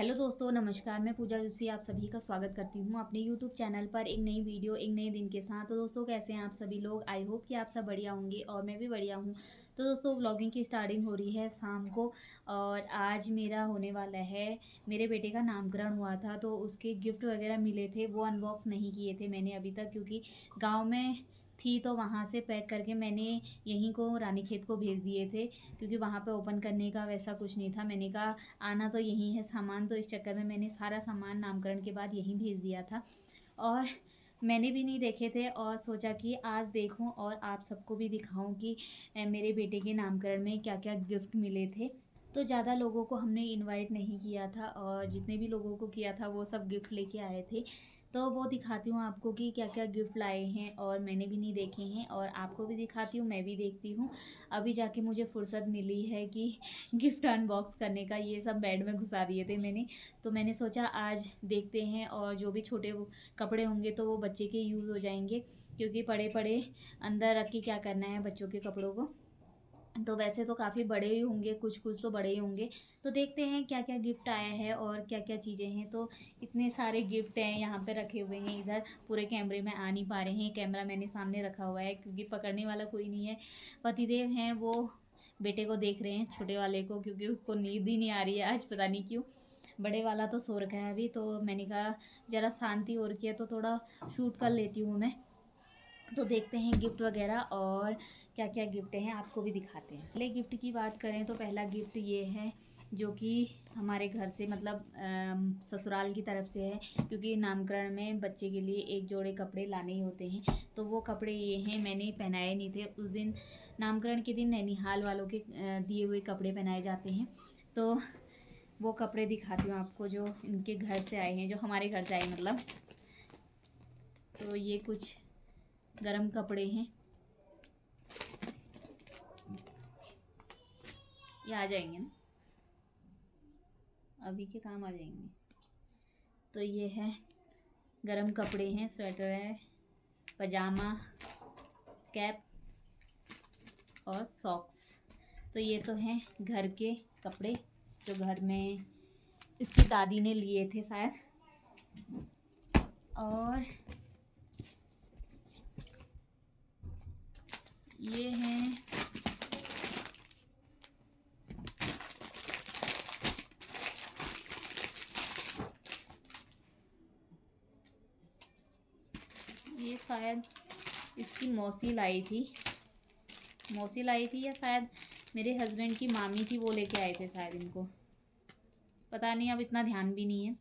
Hello दोस्तों, नमस्कार। मैं पूजा जोशी आप सभी का स्वागत करती हूँ अपने यूट्यूब चैनल पर एक नई वीडियो एक नए दिन के साथ। तो दोस्तों, कैसे हैं आप सभी लोग? आई होप कि आप सब बढ़िया होंगे और मैं भी बढ़िया हूँ। तो दोस्तों, व्लॉगिंग की स्टार्टिंग हो रही है शाम को और आज मेरा होने वाला है, मेरे बेटे का नामकरण हुआ था तो उसके गिफ्ट वगैरह मिले थे, वो अनबॉक्स नहीं किए थे मैंने अभी तक, क्योंकि गाँव में थी तो वहाँ से पैक करके मैंने यहीं को रानीखेत को भेज दिए थे, क्योंकि वहाँ पे ओपन करने का वैसा कुछ नहीं था। मैंने कहा आना तो यहीं है सामान, तो इस चक्कर में मैंने सारा सामान नामकरण के बाद यहीं भेज दिया था और मैंने भी नहीं देखे थे और सोचा कि आज देखूं और आप सबको भी दिखाऊं कि मेरे बेटे के नामकरण में क्या क्या गिफ्ट मिले थे। तो ज़्यादा लोगों को हमने इनवाइट नहीं किया था और जितने भी लोगों को किया था वो सब गिफ्ट लेके आए थे। तो वो दिखाती हूँ आपको कि क्या क्या गिफ्ट लाए हैं और मैंने भी नहीं देखे हैं और आपको भी दिखाती हूँ, मैं भी देखती हूँ। अभी जाके मुझे फुर्सत मिली है कि गिफ्ट अनबॉक्स करने का। ये सब बेड में घुसा दिए थे मैंने, तो मैंने सोचा आज देखते हैं और जो भी छोटे कपड़े होंगे तो वो बच्चे के यूज़ हो जाएंगे, क्योंकि पड़े पड़े अंदर रख के क्या करना है बच्चों के कपड़ों को। तो वैसे तो काफ़ी बड़े ही होंगे, कुछ कुछ तो बड़े ही होंगे। तो देखते हैं क्या क्या गिफ्ट आया है और क्या क्या चीज़ें हैं। तो इतने सारे गिफ्ट हैं यहाँ पे रखे हुए हैं, इधर पूरे कैमरे में आ नहीं पा रहे हैं। कैमरा मैंने सामने रखा हुआ है क्योंकि पकड़ने वाला कोई नहीं है। पतिदेव हैं, वो बेटे को देख रहे हैं, छोटे वाले को, क्योंकि उसको नींद ही नहीं आ रही है आज, पता नहीं क्यों। बड़े वाला तो सो रखा है अभी, तो मैंने कहा ज़रा शांति हो रखी है तो थोड़ा शूट कर लेती हूँ मैं। तो देखते हैं गिफ्ट वगैरह और क्या क्या गिफ्ट हैं, आपको भी दिखाते हैं। पहले गिफ्ट की बात करें तो पहला गिफ्ट ये है, जो कि हमारे घर से मतलब ससुराल की तरफ से है, क्योंकि नामकरण में बच्चे के लिए एक जोड़े कपड़े लाने ही होते हैं। तो वो कपड़े ये हैं, मैंने पहनाए नहीं थे उस दिन। नामकरण के दिन नैनीहाल वालों के दिए हुए कपड़े पहनाए जाते हैं। तो वो कपड़े दिखाती हूँ आपको जो इनके घर से आए हैं, जो हमारे घर से आए मतलब। तो ये कुछ गरम कपड़े हैं, ये आ जाएंगे ना, अभी के काम आ जाएंगे। तो ये है गरम कपड़े हैं, स्वेटर है, पजामा, कैप और सॉक्स। तो ये तो हैं घर के कपड़े जो घर में इसकी दादी ने लिए थे शायद। और ये हैं ये शायद इसकी मौसी लाई थी, या शायद मेरे हस्बैंड की मामी थी, वो लेके आए थे शायद इनको, पता नहीं, अब इतना ध्यान भी नहीं है।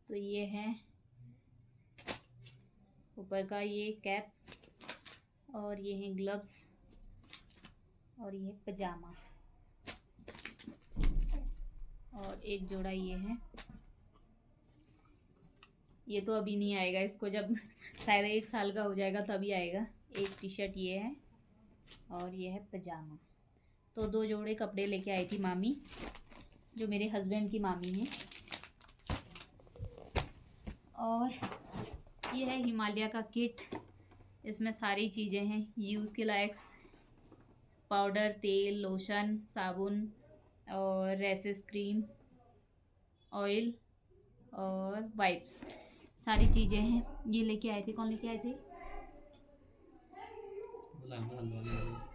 तो ये है ऊपर का ये कैप और ये है ग्लव्स और ये पजामा और एक जोड़ा ये है। ये तो अभी नहीं आएगा, इसको जब शायद 1 साल का हो जाएगा तभी आएगा। एक टी शर्ट ये है और ये है पजामा। तो 2 जोड़े कपड़े लेके आई थी मामी, जो मेरे हस्बैंड की मामी हैं। और ये है हिमालय का किट, इसमें सारी चीज़ें हैं यूज़ के लायक, पाउडर, तेल, लोशन, साबुन और रैसेस क्रीम, ऑयल और वाइप्स, सारी चीज़ें हैं। ये लेके आए थे, कौन लेके आए थे?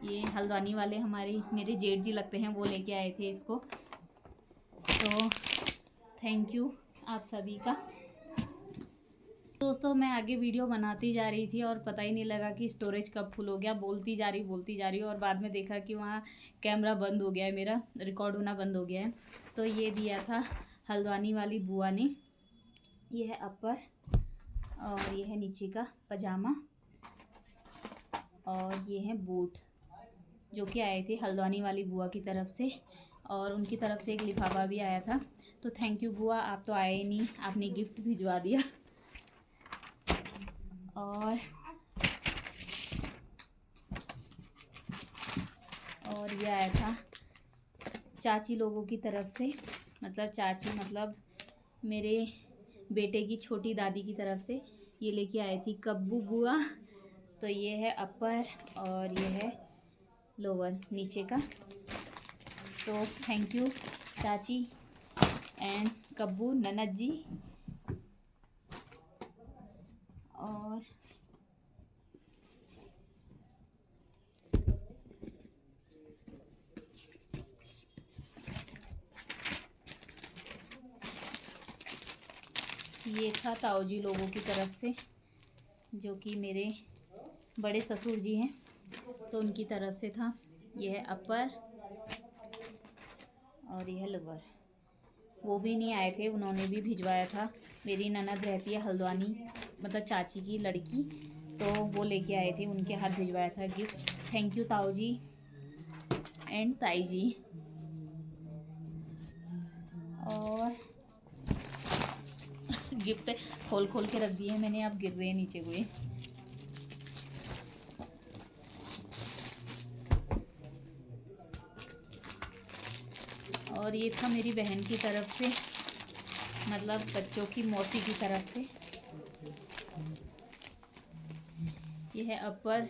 ये हल्द्वानी वाले हमारे मेरे जेठ जी लगते हैं, वो लेके आए थे इसको। तो थैंक यू आप सभी का। दोस्तों, मैं आगे वीडियो बनाती जा रही थी और पता ही नहीं लगा कि स्टोरेज कब फुल हो गया। बोलती जा रही और बाद में देखा कि वहाँ कैमरा बंद हो गया है, मेरा रिकॉर्ड होना बंद हो गया है। तो ये दिया था हल्द्वानी वाली बुआ ने। ये है अपर और ये है नीचे का पजामा और ये है बूट, जो कि आए थे हल्द्वानी वाली बुआ की तरफ से, और उनकी तरफ से एक लिफाफा भी आया था। तो थैंक यू बुआ, आप तो आए नहीं, आपने गिफ्ट भिजवा दिया। और ये आया था चाची लोगों की तरफ से, मतलब चाची मतलब मेरे बेटे की छोटी दादी की तरफ से। ये लेके आई थी कब्बू बुआ। तो ये है अपर और ये है लोअर नीचे का। तो थैंक यू चाची एंड कब्बू ननद जी। और ये था ताऊ जी लोगों की तरफ से, जो कि मेरे बड़े ससुर जी हैं, तो उनकी तरफ से था। यह है अपर और यह लोअर। वो भी नहीं आए थे, उन्होंने भी भिजवाया था। मेरी ननद रहती है हल्द्वानी, मतलब चाची की लड़की, तो वो लेके आए थे, उनके हाथ भिजवाया था गिफ्ट। थैंक यू ताऊ जी एंड ताई जी। और गिफ्ट खोल खोल के रख दिए मैंने, अब गिर रहे हैं नीचे हुए। और ये था मेरी बहन की तरफ से, मतलब बच्चों की मौसी की तरफ से। ये है अपर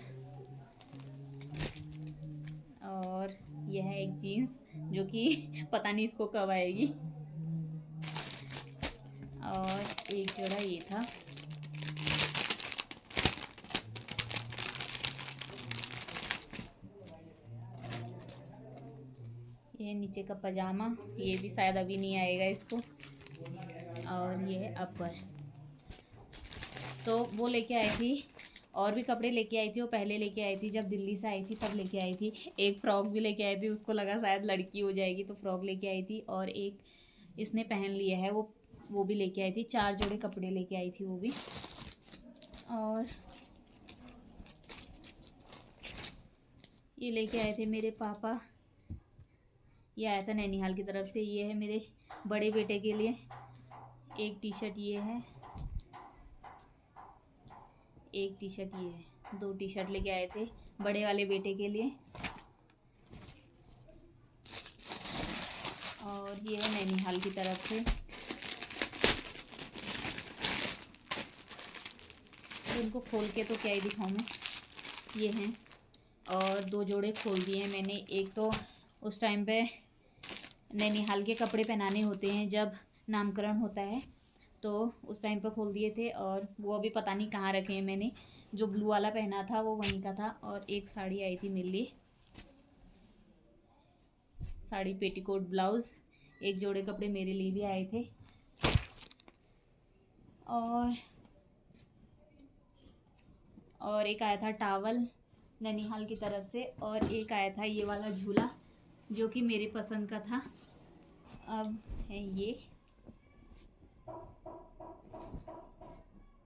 और यह है एक जीन्स, जो कि पता नहीं इसको कब आएगी। और एक जोड़ा ये था। ये नीचे का पजामा, ये भी शायद अभी नहीं आएगा इसको। और ये है अपर। तो वो लेके आई थी, और भी कपड़े लेके आई थी। वो पहले लेके आई थी जब दिल्ली से आई थी, तब लेके आई थी। एक फ़्रॉक भी लेके आई थी, उसको लगा शायद लड़की हो जाएगी तो फ़्रॉक लेके आई थी। और एक इसने पहन लिया है, वो भी लेके आई थी। 4 जोड़े कपड़े लेके आई थी वो भी। और ये लेके आए थे मेरे पापा, ये आया था नैनीहाल की तरफ से। ये है मेरे बड़े बेटे के लिए एक टी शर्ट, ये है एक टी शर्ट, ये है 2 टी शर्ट लेके आए थे बड़े वाले बेटे के लिए। और ये है नैनीहाल की तरफ से। इनको खोल के तो क्या ही दिखाऊं मैं, ये हैं। और 2 जोड़े खोल दिए मैंने। एक तो उस टाइम पे नैनीहाल के कपड़े पहनाने होते हैं जब नामकरण होता है, तो उस टाइम पर खोल दिए थे। और वो अभी पता नहीं कहाँ रखे हैं मैंने। जो ब्लू वाला पहना था वो वहीं का था। और एक साड़ी आई थी मेरे लिए, साड़ी पेटीकोट ब्लाउज़। एक जोड़े कपड़े मेरे लिए भी आए थे। और एक आया था टावल नैनीहाल की तरफ से। और एक आया था ये वाला झूला, जो कि मेरे पसंद का था। अब है ये,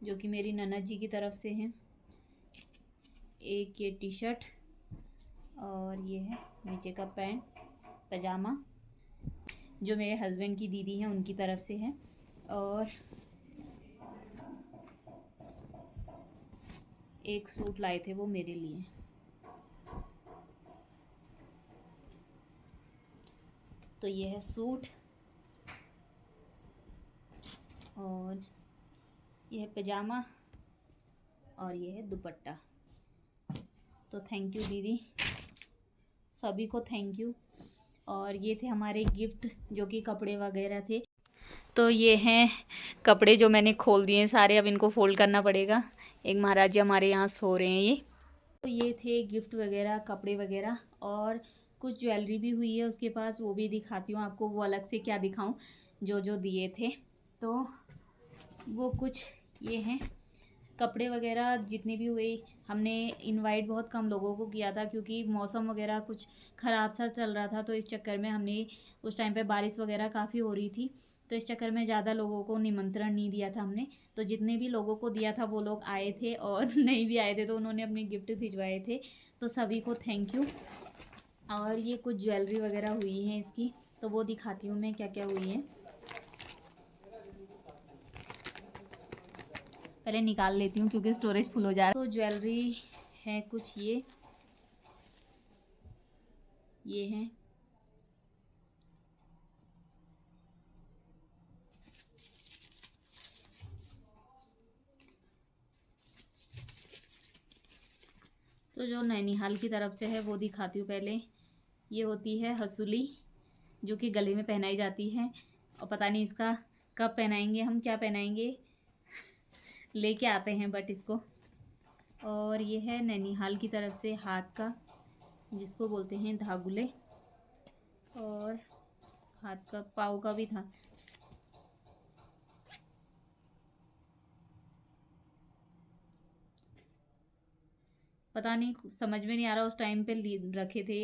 जो कि मेरी ननद जी की तरफ से है। एक ये टी शर्ट, और ये है नीचे का पैंट पजामा, जो मेरे हस्बैंड की दीदी हैं उनकी तरफ से है। और एक सूट लाए थे वो मेरे लिए। तो ये है सूट, और ये है पजामा, और ये है दुपट्टा। तो थैंक यू दीदी, सभी को थैंक यू। और ये थे हमारे गिफ्ट, जो कि कपड़े वगैरह थे। तो ये हैं कपड़े जो मैंने खोल दिए सारे, अब इनको फोल्ड करना पड़ेगा। एक महाराज जी हमारे यहाँ सो रहे हैं ये। तो ये थे गिफ्ट वगैरह, कपड़े वगैरह। और कुछ ज्वेलरी भी हुई है उसके पास, वो भी दिखाती हूँ आपको। वो अलग से क्या दिखाऊँ, जो जो दिए थे। तो वो कुछ ये हैं कपड़े वगैरह जितने भी हुए। हमने इनवाइट बहुत कम लोगों को किया था, क्योंकि मौसम वगैरह कुछ ख़राब सा चल रहा था। तो इस चक्कर में हमने, उस टाइम पे बारिश वगैरह काफ़ी हो रही थी, तो इस चक्कर में ज़्यादा लोगों को निमंत्रण नहीं दिया था हमने। तो जितने भी लोगों को दिया था वो लोग आए थे, और नहीं भी आए थे तो उन्होंने अपने गिफ्ट भिजवाए थे। तो सभी को थैंक यू। और ये कुछ ज्वेलरी वगैरह हुई है इसकी, तो वो दिखाती हूँ मैं क्या क्या हुई है। पहले निकाल लेती हूँ क्योंकि स्टोरेज फुल हो जा रहा है। तो ज्वेलरी है कुछ ये हैं। तो जो नैनीहाल की तरफ से है वो दिखाती हूँ पहले। ये होती है हसूली, जो कि गले में पहनाई जाती है, और पता नहीं इसका कब पहनाएंगे हम, क्या पहनाएंगे लेके आते हैं बट इसको। और ये है नैनीहाल की तरफ से हाथ का, जिसको बोलते हैं धागुले, और हाथ का पाँव का भी था। पता नहीं, समझ में नहीं आ रहा, उस टाइम पे रखे थे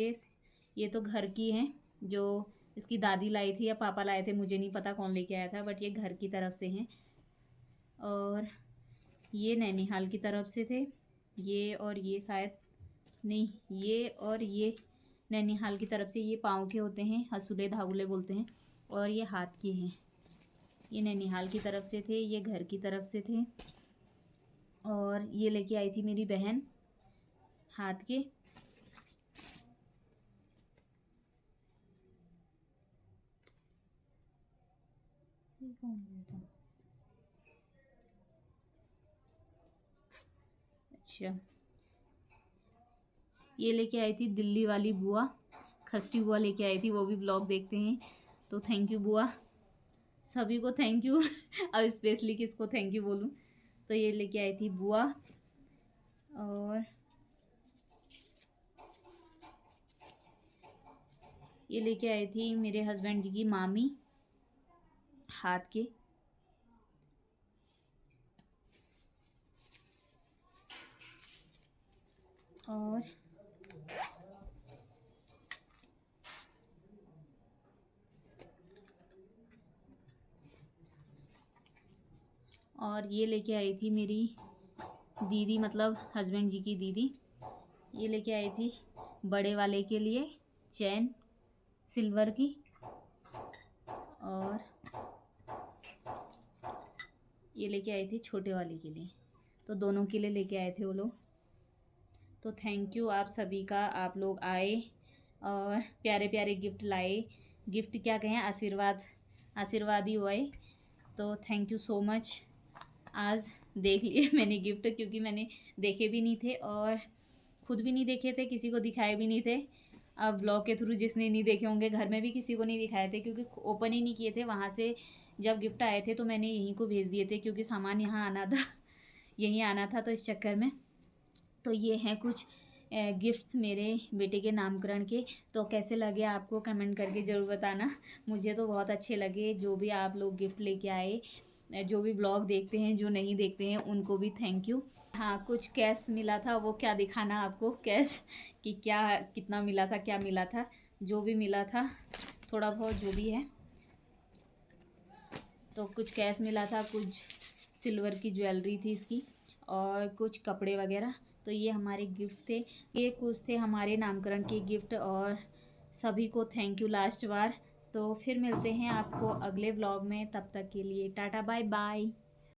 ये तो घर की हैं, जो इसकी दादी लाई थी या पापा लाए थे, मुझे नहीं पता कौन लेके आया था, बट ये घर की तरफ से हैं। और ये नैनीहाल की तरफ से थे, ये और ये शायद नहीं, ये और ये नैनीहाल की तरफ से। ये पाँव के होते हैं, हसूले धागुले बोलते हैं, और ये हाथ के हैं। ये नैनीहाल की तरफ से थे, ये घर की तरफ से थे। और ये लेके आई थी मेरी बहन हाथ के। ये कौन गया था? अच्छा, ये लेके आई थी दिल्ली वाली बुआ, खस्टी बुआ लेके आई थी, वो भी ब्लॉग देखते हैं, तो थैंक यू बुआ, सभी को थैंक यू अब स्पेशली किसको थैंक यू बोलूँ। तो ये लेके आई थी बुआ। और ये लेके आई थी मेरे हस्बैंड जी की मामी हाथ के। और ये लेके आई थी मेरी दीदी, मतलब हस्बैंड जी की दीदी, ये लेके आई थी बड़े वाले के लिए चैन सिल्वर की। और ये लेके आई थी छोटे वाले के लिए, तो दोनों के लिए लेके आए थे वो लोग। तो थैंक यू आप सभी का, आप लोग आए और प्यारे प्यारे गिफ्ट लाए। गिफ्ट क्या कहें, आशीर्वाद, आशीर्वाद ही हुआ है। तो थैंक यू सो मच। आज देख लिए मैंने गिफ्ट, क्योंकि मैंने देखे भी नहीं थे और खुद भी नहीं देखे थे, किसी को दिखाए भी नहीं थे। अब ब्लॉग के थ्रू जिसने नहीं देखे होंगे, घर में भी किसी को नहीं दिखाए थे, क्योंकि ओपन ही नहीं किए थे। वहाँ से जब गिफ्ट आए थे तो मैंने यहीं को भेज दिए थे, क्योंकि सामान यहाँ आना था यहीं आना था, तो इस चक्कर में। तो ये हैं कुछ गिफ्ट्स मेरे बेटे के नामकरण के। तो कैसे लगे आपको कमेंट करके ज़रूर बताना। मुझे तो बहुत अच्छे लगे, जो भी आप लोग गिफ्ट लेके आए। जो भी ब्लॉग देखते हैं, जो नहीं देखते हैं, उनको भी थैंक यू। हाँ, कुछ कैश मिला था, वो क्या दिखाना आपको कैश कि क्या कितना मिला था, क्या मिला था। जो भी मिला था थोड़ा बहुत जो भी है, तो कुछ कैश मिला था, कुछ सिल्वर की ज्वेलरी थी इसकी, और कुछ कपड़े वगैरह। तो ये हमारे गिफ्ट थे, ये कुछ थे हमारे नामकरण के गिफ्ट। और सभी को थैंक यू लास्ट बार। तो फिर मिलते हैं आपको अगले व्लॉग में, तब तक के लिए टाटा बाय बाय।